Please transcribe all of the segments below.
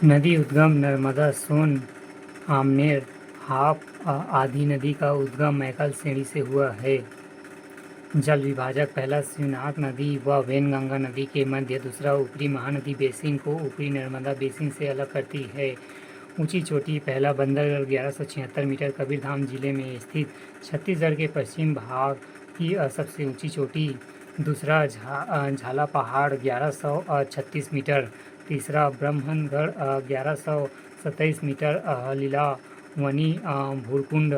नदी उद्गम नर्मदा, सोन, आमनेर, हाप आदि नदी का उद्गम मैकल श्रेणी से हुआ है। जल विभाजक पहला शिवनाथ नदी व वैनगंगा नदी के मध्य, दूसरा ऊपरी महानदी बेसिन को ऊपरी नर्मदा बेसिन से अलग करती है। ऊंची चोटी पहला बंदरगढ़ 1176 मीटर, कबीरधाम जिले में स्थित छत्तीसगढ़ के पश्चिम भाग की सबसे ऊंची चोटी। दूसरा झाला पहाड़ 1136 मीटर। तीसरा ब्रह्मनगढ़ 1127 मीटर, लीलावनी भूरकुंड।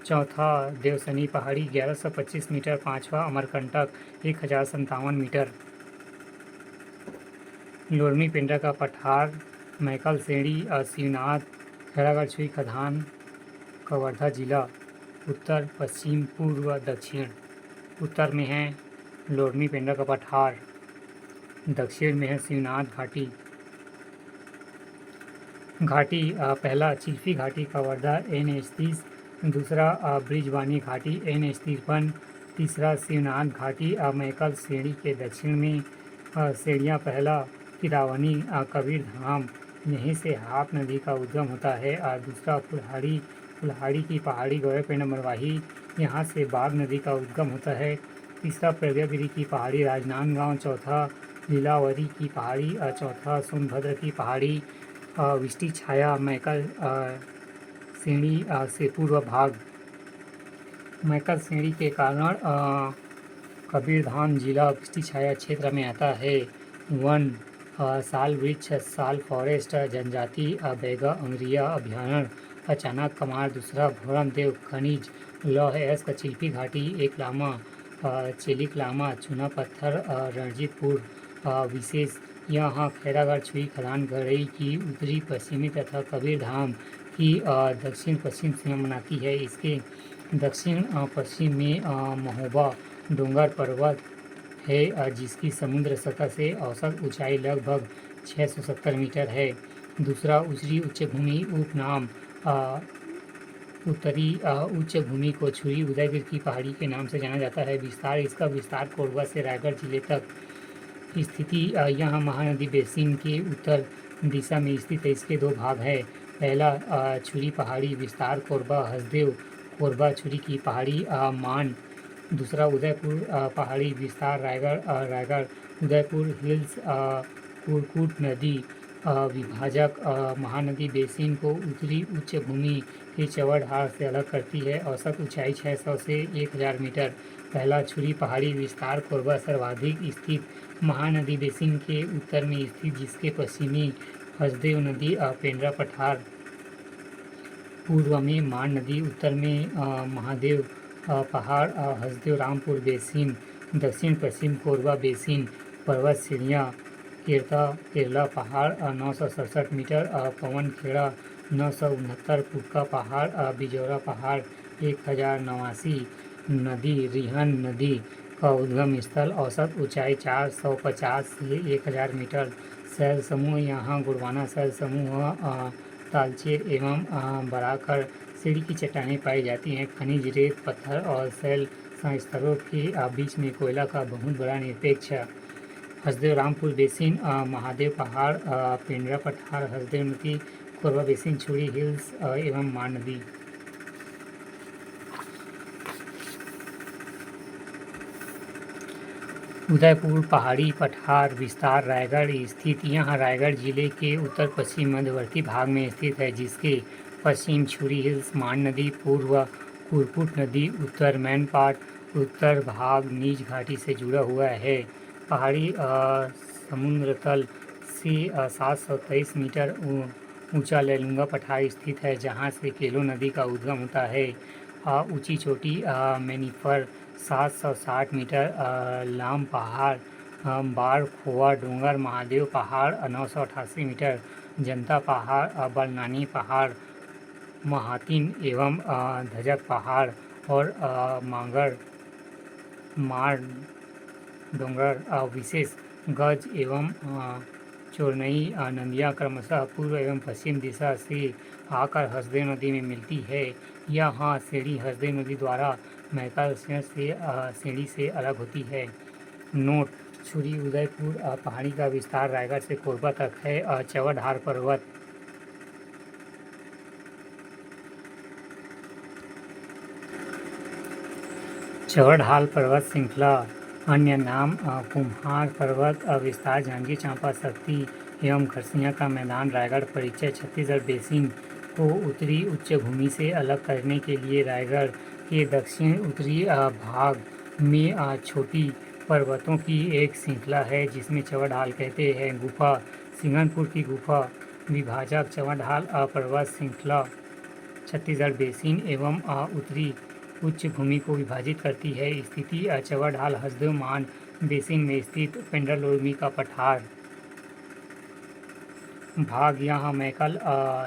चौथा देवसनी पहाड़ी 1125 मीटर। पाँचवा अमरकंटक 1057 मीटर। लोरमी पेंड्रा का पठार मैकल श्रेणी, शिवनाथ, खैरागढ़ छुई खदान, कवर्धा जिला। उत्तर, पश्चिम, पूर्व, दक्षिण। उत्तर में है लोरमी पेंड्रा का पठार, दक्षिण में है शिवनाथ घाटी। घाटी पहला चिल्फी घाटी कवर्धा NH30, दूसरा ब्रिजवानी घाटी NH53, तीसरा शिवनाथ घाटी मैकल श्रेणी के दक्षिण में। श्रेणियाँ पहला किदावनी कबीरधाम, यहीं से हाप नदी का उद्गम होता है। दूसरा कुल्हाड़ी की पहाड़ी गौरपेंड मरवाही, यहाँ से बाघ नदी का उद्गम होता है। तीसरा प्रज्ञागिरी की पहाड़ी राजनांदगांव। चौथा लीलावरी की पहाड़ी। चौथा सोनभद्र की पहाड़ी। वृष्टि छाया मैकल श्रेणी से पूर्व भाग। मैकल श्रेणी के कारण कबीरधाम जिला वृष्टि छाया क्षेत्र में आता है। वन साल वृक्ष, साल फॉरेस्ट, जनजाति बैगा अंगरिया अभ्यारण्य, अचानक कमार। दूसरा भोरम देव खनिज, लौह अयस्क, चिल्फी घाटी, एक लामा, चेलिक लामा, चूना पत्थर, रणजीतपुर विशेष। यहाँ खैरागढ़ छुई खदान गढ़ई की उत्तरी पश्चिमी तथा कबीरधाम की दक्षिण पश्चिम सीमा बनाती है। इसके दक्षिण पश्चिम में महोबा डोंगर पर्वत है, जिसकी समुद्र सतह से औसत ऊंचाई लगभग 670 मीटर है। दूसरा उत्तरी उच्च भूमि उपनाम उत्तरी उच्च भूमि को छुरी उदयगिर की पहाड़ी के नाम से जाना जाता है। विस्तार इसका विस्तार कोरबा से रायगढ़ जिले तक। स्थिति यह महानदी बेसिन के उत्तर दिशा में स्थित है। इसके दो भाग है। पहला छुरी पहाड़ी विस्तार कोरबा हसदेव, कोरबा छुरी की पहाड़ी मान। दूसरा उदयपुर पहाड़ी विस्तार रायगढ़ उदयपुर हिल्स। कुरकुट नदी विभाजक महानदी बेसिन को उत्तरी उच्च भूमि के चौड़धार से अलग करती है। औसत ऊंचाई 600 से 1000 मीटर। पहला छुरी पहाड़ी विस्तार कोरबा सर्वाधिक स्थित महानदी बेसिन के उत्तर में स्थित, जिसके पश्चिमी हसदेव नदी पेंड्रा पठार, पूर्व में मान नदी, उत्तर में महादेव पहाड़ हसदेव रामपुर बेसिन, दक्षिण पश्चिम कोरबा बेसिन। पर्वत श्रेणियाँ केरला पहाड़ 967 मीटर, पवन खेड़ा 969, पुटका पहाड़, बिजौरा पहाड़ 1089। नदी रिहन नदी का उद्गम स्थल, औसत ऊंचाई 450 से 1000 मीटर। शैल समूह यहाँ गोंडवाना शैल समूह, तालचेर एवं बराकर श्रेणी की चट्टानें पाई जाती हैं। खनिज रेत पत्थर और शैल संस्तरों के बीच में कोयला का बहुत बड़ा निरपेक्ष। हसदेव रामपुर बेसिन, महादेव पहाड़, पेंड्रा पठार, हसदेव नदी, कोरबा बेसिन, छुरी हिल्स एवं मान नदी। उदयपुर पहाड़ी पठार विस्तार रायगढ़ स्थित। यह रायगढ़ जिले के उत्तर पश्चिम मध्यवर्ती भाग में स्थित है, जिसके पश्चिम छुरी हिल्स, मान नदी, पूर्व कुरकुट नदी, उत्तर मैनपाट, उत्तर भाग नीच घाटी से जुड़ा हुआ है। पहाड़ी समुद्र तल से 723 मीटर ऊंचा लेलुंगा पठार स्थित है, जहां से केलो नदी का उद्गम होता है। ऊंची चोटी मैनीफर 760 मीटर, लाम पहाड़, बाढ़ खोआ डोंगर, महादेव पहाड़ 988 मीटर, जनता पहाड़, बलनानी पहाड़, महातिन एवं धजक पहाड़ और मार डोंगर विशेष। गज एवं चोरनई नदियाँ क्रमशः पूर्व एवं पश्चिम दिशा से आकर हसदेव नदी में मिलती है। यह श्रेणी हसदेव नदी द्वारा मैकल श्रेणी से अलग होती है। नोट: छुरी उदयपुर पहाड़ी का विस्तार रायगढ़ से कोरबा तक है। चौड़धार पर्वत चौड़हाल पर्वत श्रृंखला अन्य नाम कुम्हार पर्वत विस्तार जांजगीर चांपा शक्ति एवं खरसिया का मैदान रायगढ़ परिचय छत्तीसगढ़ बेसिन को उत्तरी उच्चभूमि से अलग करने के लिए रायगढ़ के दक्षिण उत्तरी भाग में छोटी पर्वतों की एक श्रृंखला है जिसमें चौड़हाल कहते हैं। गुफा सिंघनपुर की गुफा विभाजक चौड़हाल पर्वत श्रृंखला छत्तीसगढ़ बेसिन एवं उत्तरी उच्च भूमि को विभाजित करती है। स्थिति चौड़हाल हसदेव मान बेसिन में स्थित पेंड्रालोमी का पठार भाग यहाँ मैकल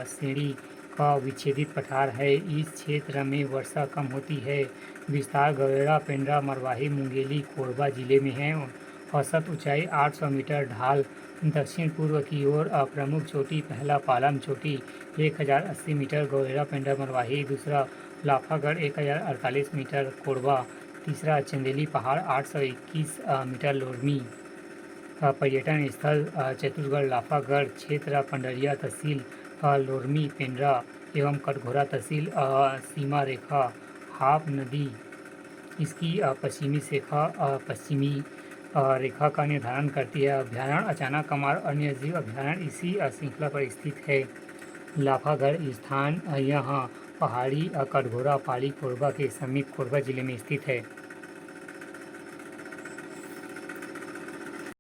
श्रेणी का विच्छेदित पठार है। इस क्षेत्र में वर्षा कम होती है। विस्तार गौरेड़ा पेंड्रा मरवाही मुंगेली कोरबा जिले में है। औसत ऊंचाई 800 मीटर। ढाल दक्षिण पूर्व की ओर प्रमुख चोटी पहला पालम चोटी 1080 मीटर गौरेड़ा पेंड्रा मरवाही, दूसरा लाफागढ़ 1048 मीटर कोरबा, तीसरा चंदेली पहाड़ 821 मीटर लोरमी। पर्यटन स्थल छत्तीसगढ़ लाफागढ़ क्षेत्र पंडरिया तहसील लोरमी पेंड्रा एवं कटघोरा तहसील सीमा रेखा हाप नदी इसकी पश्चिमी रेखा का निर्धारण करती है। अभ्यारण्य अचाना कमार अन्य जीव अभ्यारण्य इसी श्रृंखला पर स्थित है। लाफागढ़ स्थान यहाँ पहाड़ी कटघोरा पाली कोरबा के समीप कोरबा जिले में स्थित है।